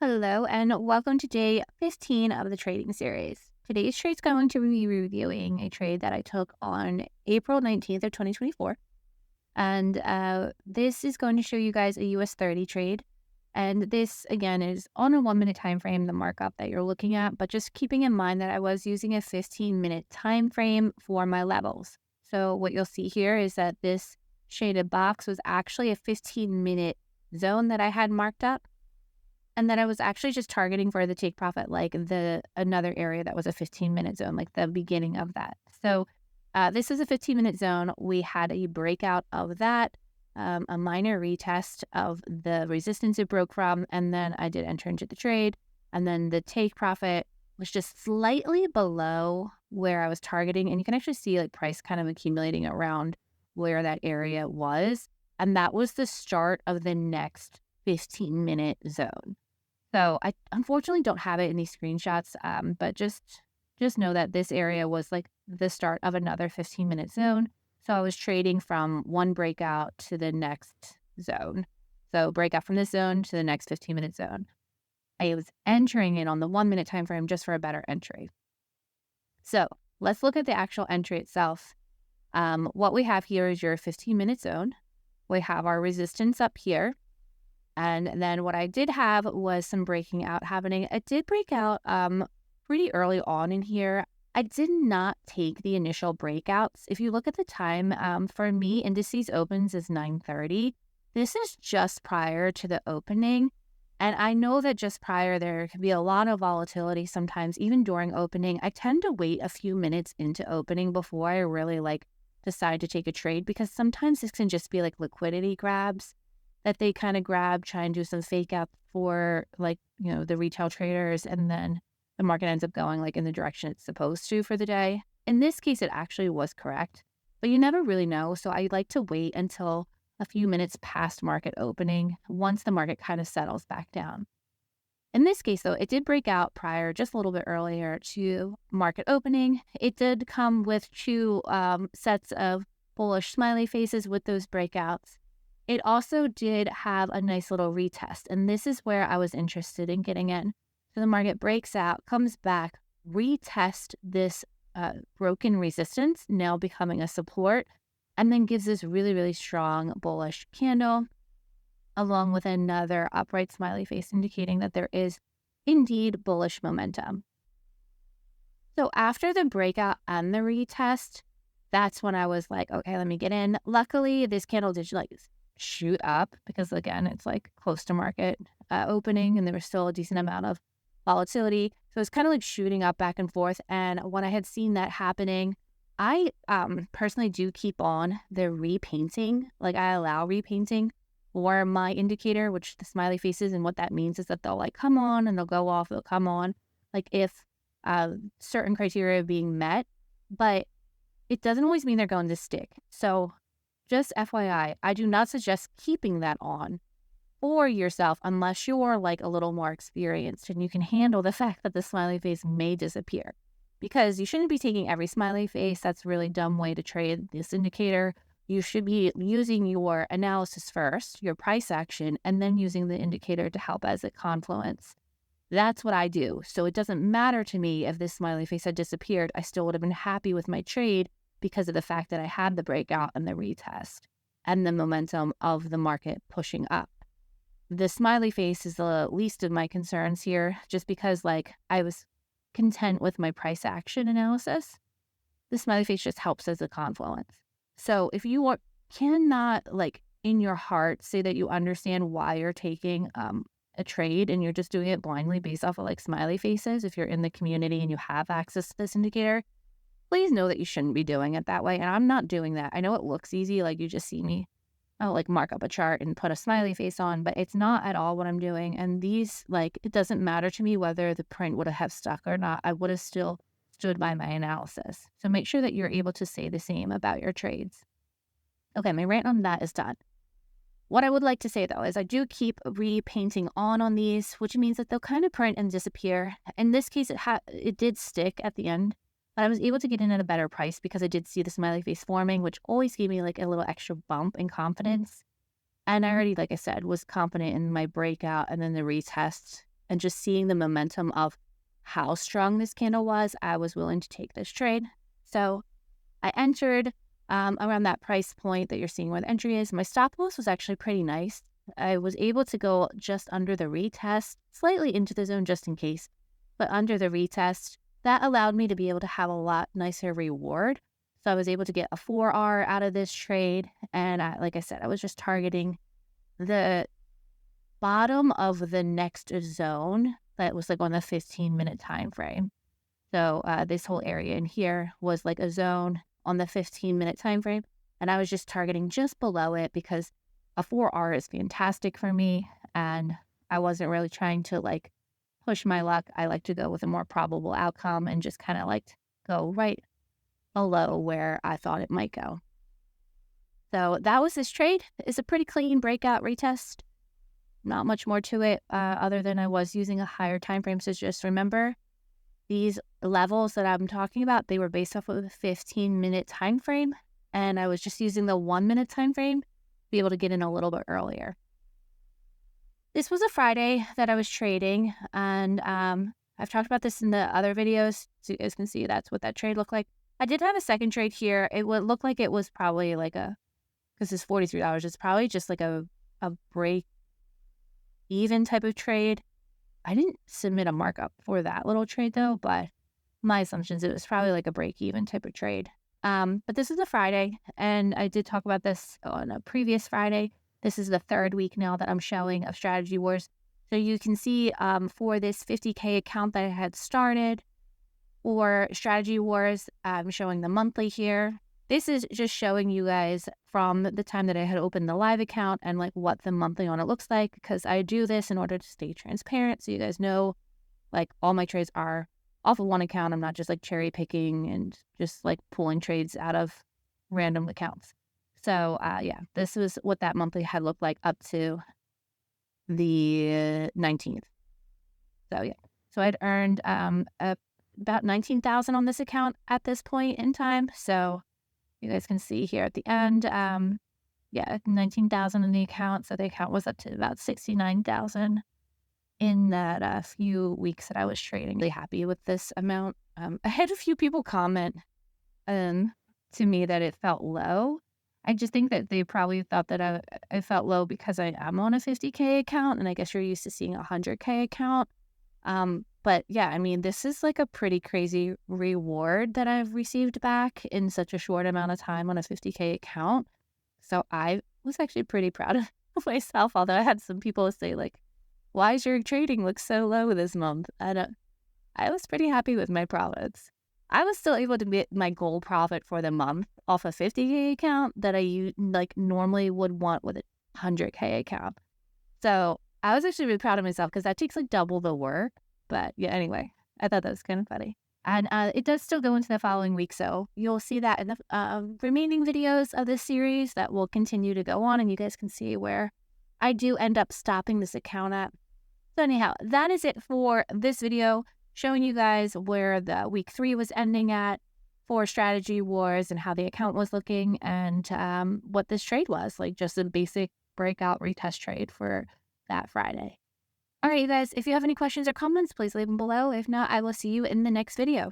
Hello and welcome to day 15 of the trading series. Today's trade is going to be reviewing a trade that I took on April 19th of 2024. And this is going to show you guys a US30 trade. And this, again, is on a 1-minute time frame, the markup that you're looking at, but just keeping in mind that I was using a 15-minute time frame for my levels. So what you'll see here is that this shaded box was actually a 15-minute zone that I had marked up. And then I was actually just targeting for the take profit, like another area that was a 15-minute zone, like the beginning of that. So this is a 15-minute zone. We had a breakout of that, a minor retest of the resistance it broke from, and then I did enter into the trade. And then the take profit was just slightly below where I was targeting. And you can actually see like price kind of accumulating around where that area was. And that was the start of the next 15-minute zone. So I unfortunately don't have it in these screenshots, but just know that this area was like the start of another 15-minute zone. So I was trading from one breakout to the next zone. So breakout from this zone to the next 15-minute zone. I was entering it on the 1-minute time frame just for a better entry. So let's look at the actual entry itself. What we have here is your 15-minute zone. We have our resistance up here. And then what I did have was some breaking out happening. It did break out pretty early on in here. I did not take the initial breakouts. If you look at the time, for me, indices opens is 9:30. This is just prior to the opening. And I know that just prior, there can be a lot of volatility sometimes, even during opening. I tend to wait a few minutes into opening before I really decide to take a trade, because sometimes this can just be like liquidity grabs that they kind of grab, try and do some fake out for the retail traders, and then the market ends up going in the direction it's supposed to for the day. In this case, it actually was correct, but you never really know. So I like to wait until a few minutes past market opening, once the market kind of settles back down. In this case, though, it did break out prior, just a little bit earlier to market opening. It did come with two sets of bullish smiley faces with those breakouts. It also did have a nice little retest, and this is where I was interested in getting in. So the market breaks out, comes back, retest this broken resistance, now becoming a support, and then gives this really, really strong bullish candle, along with another upright smiley face indicating that there is indeed bullish momentum. So after the breakout and the retest, that's when I was like, okay, let me get in. Luckily, this candle did shoot up because, again, it's close to market opening, and there was still a decent amount of volatility. So it's kind of shooting up back and forth. And when I had seen that happening, I personally do keep on the repainting. I allow repainting for my indicator, which the smiley faces, and what that means is that they'll come on and they'll go off, they'll come on, if certain criteria are being met, but it doesn't always mean they're going to stick. So just FYI, I do not suggest keeping that on for yourself unless you're a little more experienced and you can handle the fact that the smiley face may disappear. Because you shouldn't be taking every smiley face. That's a really dumb way to trade this indicator. You should be using your analysis first, your price action, and then using the indicator to help as a confluence. That's what I do. So it doesn't matter to me if this smiley face had disappeared. I still would have been happy with my trade because of the fact that I had the breakout and the retest and the momentum of the market pushing up. The smiley face is the least of my concerns here, just because I was content with my price action analysis. The smiley face just helps as a confluence. So if you cannot in your heart say that you understand why you're taking a trade and you're just doing it blindly based off of smiley faces, if you're in the community and you have access to this indicator, please know that you shouldn't be doing it that way. And I'm not doing that. I know it looks easy, you just see me, mark up a chart and put a smiley face on, but it's not at all what I'm doing. And these, it doesn't matter to me whether the print would have stuck or not. I would have still stood by my analysis. So make sure that you're able to say the same about your trades. Okay, my rant on that is done. What I would like to say, though, is I do keep repainting on these, which means that they'll kind of print and disappear. In this case, it did stick at the end, but I was able to get in at a better price because I did see the smiley face forming, which always gave me a little extra bump in confidence. And I already, like I said, was confident in my breakout and then the retest and just seeing the momentum of how strong this candle was, I was willing to take this trade. So I entered around that price point that you're seeing where the entry is. My stop loss was actually pretty nice. I was able to go just under the retest, slightly into the zone just in case, but under the retest. That allowed me to be able to have a lot nicer reward. So I was able to get a 4R out of this trade. And like I said, I was just targeting the bottom of the next zone that was like on the 15-minute time frame. So this whole area in here was like a zone on the 15-minute time frame. And I was just targeting just below it because a 4R is fantastic for me. And I wasn't really trying to like push my luck. I like to go with a more probable outcome and just kind of like go right below where I thought it might go. So that was this trade. It's a pretty clean breakout retest. Not much more to it other than I was using a higher time frame. So just remember, these levels that I'm talking about, they were based off of a 15-minute time frame. And I was just using the 1-minute time frame to be able to get in a little bit earlier. This was a Friday that I was trading, and I've talked about this in the other videos, so you guys can see that's what that trade looked like. I did have a second trade here. It would look like it was probably like because it's $43, it's probably just like a break even type of trade. I didn't submit a markup for that little trade though, but my assumptions, it was probably like a break even type of trade. But this is a Friday, and I did talk about this on a previous Friday. This is the third week now that I'm showing of Strategy Wars. So you can see for this 50K account that I had started for Strategy Wars, I'm showing the monthly here. This is just showing you guys from the time that I had opened the live account and like what the monthly on it looks like, because I do this in order to stay transparent so you guys know like all my trades are off of one account. I'm not just like cherry picking and just like pulling trades out of random accounts. So yeah, this was what that monthly had looked like up to the 19th. So yeah, so I'd earned about 19,000 on this account at this point in time. So you guys can see here at the end, yeah, 19,000 in the account. So the account was up to about 69,000 in that few weeks that I was trading. Really happy with this amount. I had a few people comment to me that it felt low. I just think that they probably thought that I felt low because I am on a 50K account, and I guess you're used to seeing a 100K account. But yeah, I mean, this is like a pretty crazy reward that I've received back in such a short amount of time on a 50K account. So I was actually pretty proud of myself, although I had some people say like, why is your trading look so low this month? I was pretty happy with my profits. I was still able to get my goal profit for the month off a 50K account that I like normally would want with a 100K account. So I was actually really proud of myself because that takes like double the work. But yeah, anyway, I thought that was kind of funny. And it does still go into the following week. So you'll see that in the remaining videos of this series that will continue to go on. And you guys can see where I do end up stopping this account at. So anyhow, that is it for this video, showing you guys where the week 3 was ending at for Strategy Wars and how the account was looking and what this trade was, like just a basic breakout retest trade for that Friday. All right, you guys, if you have any questions or comments, please leave them below. If not, I will see you in the next video.